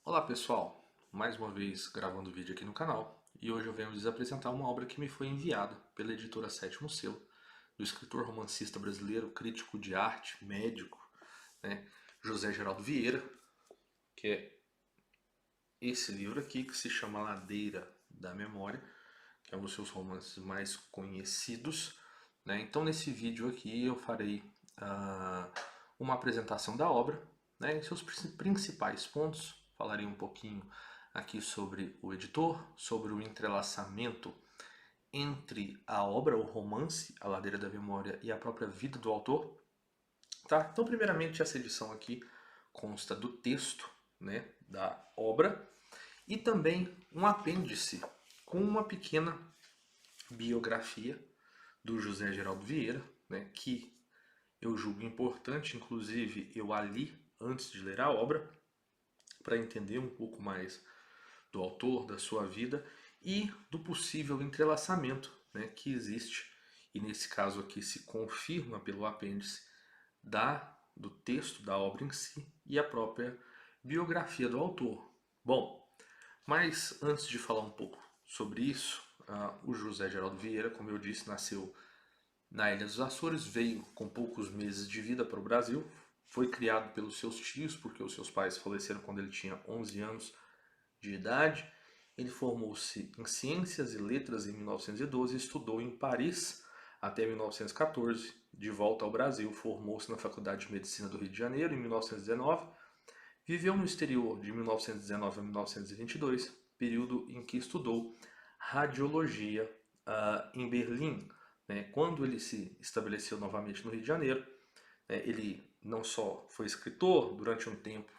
Olá pessoal, mais uma vez gravando vídeo aqui no canal e hoje eu venho lhes apresentar uma obra que me foi enviada pela editora Sétimo Selo, do escritor romancista brasileiro, crítico de arte, médico, né, José Geraldo Vieira, que é esse livro aqui que se chama Ladeira da Memória, que é um dos seus romances mais conhecidos, né? Então nesse vídeo aqui eu farei uma apresentação da obra, né, em seus principais pontos, falarei um pouquinho aqui sobre o editor, sobre o entrelaçamento entre a obra, o romance, A Ladeira da Memória e a própria vida do autor. Tá? Então primeiramente essa edição aqui consta do texto, né, da obra e também um apêndice com uma pequena biografia do José Geraldo Vieira, né, que eu julgo importante, inclusive eu a li antes de ler a obra, para entender um pouco mais do autor, da sua vida e do possível entrelaçamento, né, que existe, e nesse caso aqui se confirma pelo apêndice do texto da obra em si e a própria biografia do autor. Bom, mas antes de falar um pouco sobre isso, o José Geraldo Vieira, como eu disse, nasceu na Ilha dos Açores, veio com poucos meses de vida para o Brasil, foi criado pelos seus tios, porque os seus pais faleceram quando ele tinha 11 anos de idade. Ele formou-se em Ciências e Letras em 1912 e estudou em Paris até 1914. De volta ao Brasil, formou-se na Faculdade de Medicina do Rio de Janeiro em 1919. Viveu no exterior de 1919 a 1922, período em que estudou radiologia em Berlim. Né? Quando ele se estabeleceu novamente no Rio de Janeiro, ele não só foi escritor durante um tempo,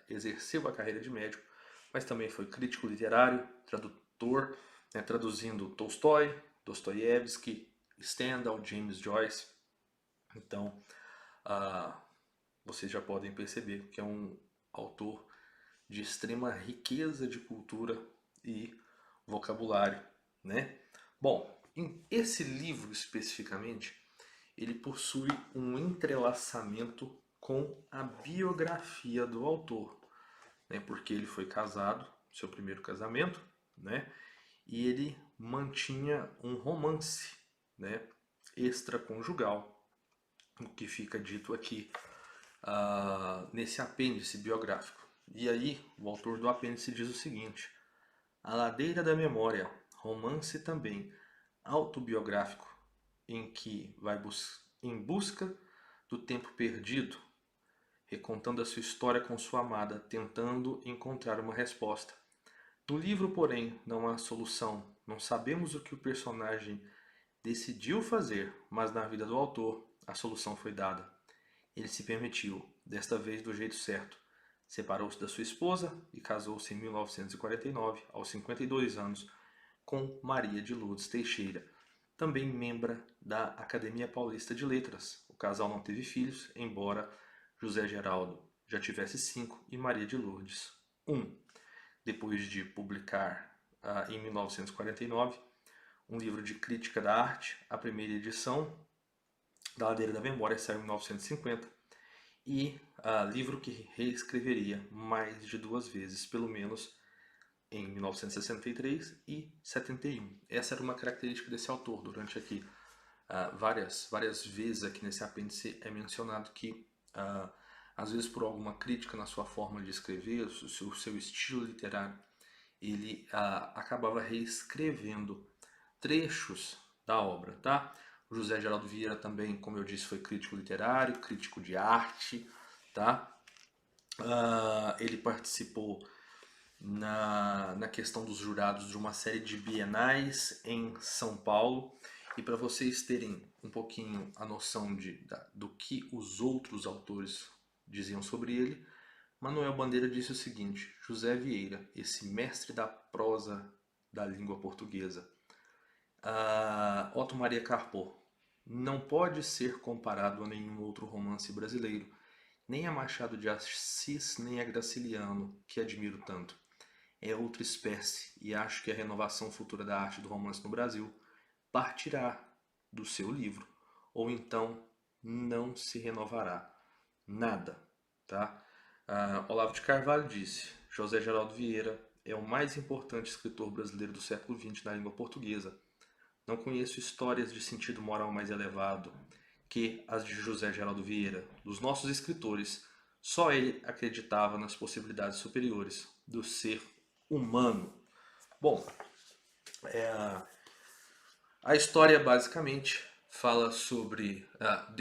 exerceu a carreira de médico, mas também foi crítico literário, tradutor, né, traduzindo Tolstói, Dostoiévski, Stendhal, James Joyce. Então, vocês já podem perceber que é um autor de extrema riqueza de cultura e vocabulário, né? Bom, esse livro especificamente, ele possui um entrelaçamento com a biografia do autor, né? Porque ele foi casado, seu primeiro casamento, né? E ele mantinha um romance, né, extraconjugal, o que fica dito aqui nesse apêndice biográfico. E aí, o autor do apêndice diz o seguinte: A Ladeira da Memória, romance também autobiográfico, em que vai em busca do tempo perdido, recontando a sua história com sua amada, tentando encontrar uma resposta. No livro, porém, não há solução. Não sabemos o que o personagem decidiu fazer, mas na vida do autor a solução foi dada. Ele se permitiu, desta vez do jeito certo. Separou-se da sua esposa e casou-se em 1949, aos 52 anos, com Maria de Lourdes Teixeira, também membra da Academia Paulista de Letras. O casal não teve filhos, embora José Geraldo já tivesse 5 e Maria de Lourdes 1. Depois de publicar, em 1949, um livro de crítica da arte, a primeira edição da Ladeira da Memória saiu em 1950, e livro que reescreveria mais de 2 vezes, pelo menos em 1963 e 71. Essa era uma característica desse autor. Durante aqui várias vezes aqui nesse apêndice é mencionado que às vezes por alguma crítica na sua forma de escrever, o seu estilo literário, ele acabava reescrevendo trechos da obra, tá? O José Geraldo Vieira também, como eu disse, foi crítico literário, crítico de arte, tá? Ele participou na questão dos jurados de uma série de bienais em São Paulo. E para vocês terem um pouquinho a noção do que os outros autores diziam sobre ele, Manuel Bandeira disse o seguinte: José Vieira, esse mestre da prosa da língua portuguesa. Otto Maria Carpo, não pode ser comparado a nenhum outro romance brasileiro, nem a Machado de Assis, nem a Graciliano, que admiro tanto. É outra espécie, e acho que a renovação futura da arte do romance no Brasil partirá do seu livro, ou então não se renovará nada, tá? Olavo de Carvalho disse: José Geraldo Vieira é o mais importante escritor brasileiro do século XX na língua portuguesa. Não conheço histórias de sentido moral mais elevado que as de José Geraldo Vieira. Dos nossos escritores, só ele acreditava nas possibilidades superiores do ser humano. Bom, a história basicamente fala sobre.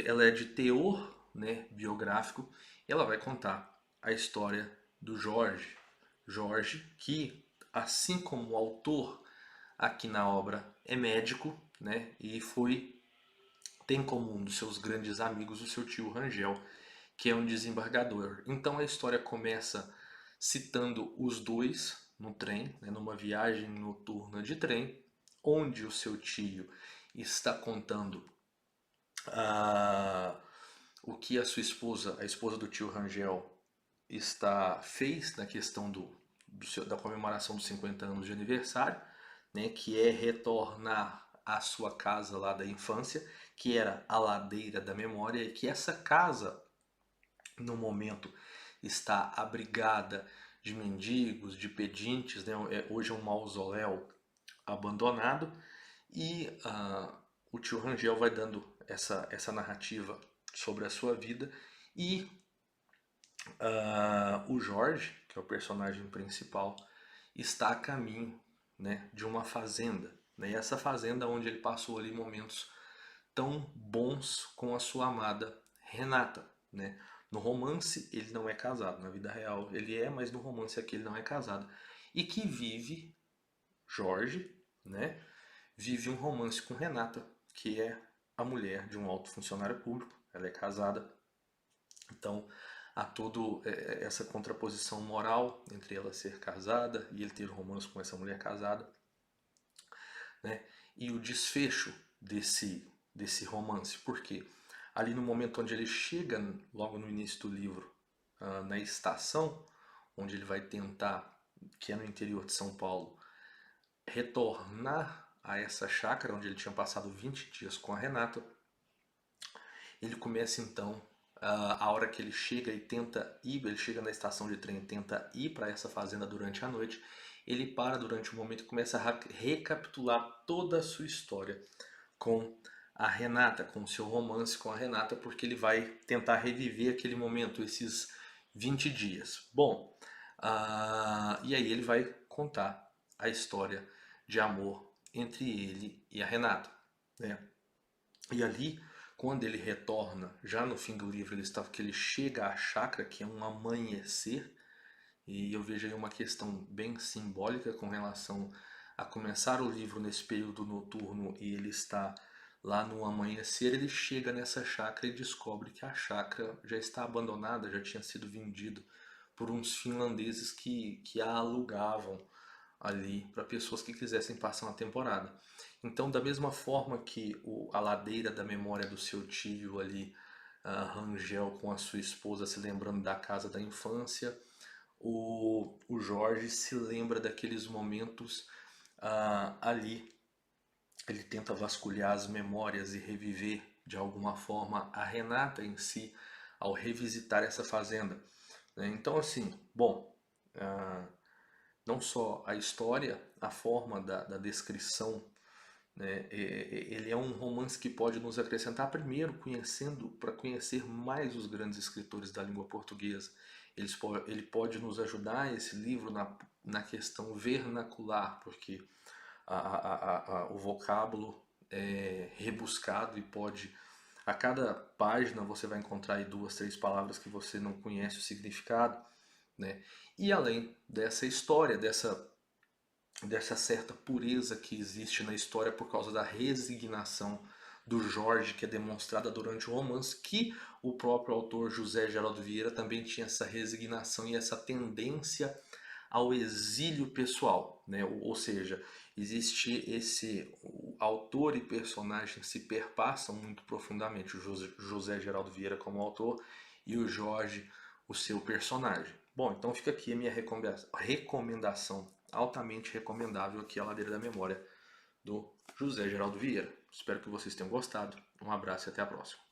Ela é de teor, né, biográfico, e ela vai contar a história do Jorge. Jorge, que, assim como o autor aqui na obra, é médico, né, e tem como um dos seus grandes amigos o seu tio Rangel, que é um desembargador. Então a história começa citando os dois no trem, né, numa viagem noturna de trem, onde o seu tio está contando o que a sua esposa, a esposa do tio Rangel, fez na questão da comemoração dos 50 anos de aniversário, né, que é retornar à sua casa lá da infância, que era a Ladeira da Memória, e que essa casa, no momento, está abrigada de mendigos, de pedintes, né? Hoje é um mausoléu abandonado, e o tio Rangel vai dando essa narrativa sobre a sua vida, e o Jorge, que é o personagem principal, está a caminho, né, de uma fazenda, né? E essa fazenda onde ele passou ali momentos tão bons com a sua amada Renata, né? No romance ele não é casado, na vida real ele é, mas no romance aqui ele não é casado. E que vive, Jorge, né? Vive um romance com Renata, que é a mulher de um alto funcionário público, ela é casada. Então há toda essa contraposição moral entre ela ser casada e ele ter um romance com essa mulher casada, né? E o desfecho desse romance, porque ali no momento onde ele chega, logo no início do livro, na estação, onde ele vai tentar, que é no interior de São Paulo, retornar a essa chácara onde ele tinha passado 20 dias com a Renata, ele começa então, a hora que ele chega e tenta ir, ele chega na estação de trem e tenta ir para essa fazenda durante a noite, ele para durante um momento e começa a recapitular toda a sua história com a Renata, com o seu romance com a Renata, porque ele vai tentar reviver aquele momento, esses 20 dias. Bom, e aí ele vai contar a história de amor entre ele e a Renata, né? E ali, quando ele retorna, já no fim do livro, que ele chega à chácara, que é um amanhecer, e eu vejo aí uma questão bem simbólica com relação a começar o livro nesse período noturno e ele está lá no amanhecer. Ele chega nessa chácara e descobre que a chácara já está abandonada, já tinha sido vendida por uns finlandeses que a alugavam ali para pessoas que quisessem passar uma temporada. Então, da mesma forma que a Ladeira da Memória do seu tio ali, Rangel com a sua esposa se lembrando da casa da infância, o Jorge se lembra daqueles momentos ali. Ele tenta vasculhar as memórias e reviver de alguma forma a Renata em si ao revisitar essa fazenda, né? Então, assim, bom, não só a história, a forma da descrição, né? Ele é um romance que pode nos acrescentar primeiro para conhecer mais os grandes escritores da língua portuguesa. Ele pode nos ajudar, esse livro, na questão vernacular, porque o vocábulo é rebuscado e a cada página você vai encontrar aí 2, 3 palavras que você não conhece o significado, né? E além dessa história, dessa certa pureza que existe na história por causa da resignação do Jorge, que é demonstrada durante o romance, que o próprio autor José Geraldo Vieira também tinha essa resignação e essa tendência ao exílio pessoal, né? Ou seja, o autor e personagem se perpassam muito profundamente, o José Geraldo Vieira como autor e o Jorge, o seu personagem. Bom, então fica aqui a minha recomendação altamente recomendável aqui, A Ladeira da Memória, do José Geraldo Vieira. Espero que vocês tenham gostado. Um abraço e até a próxima.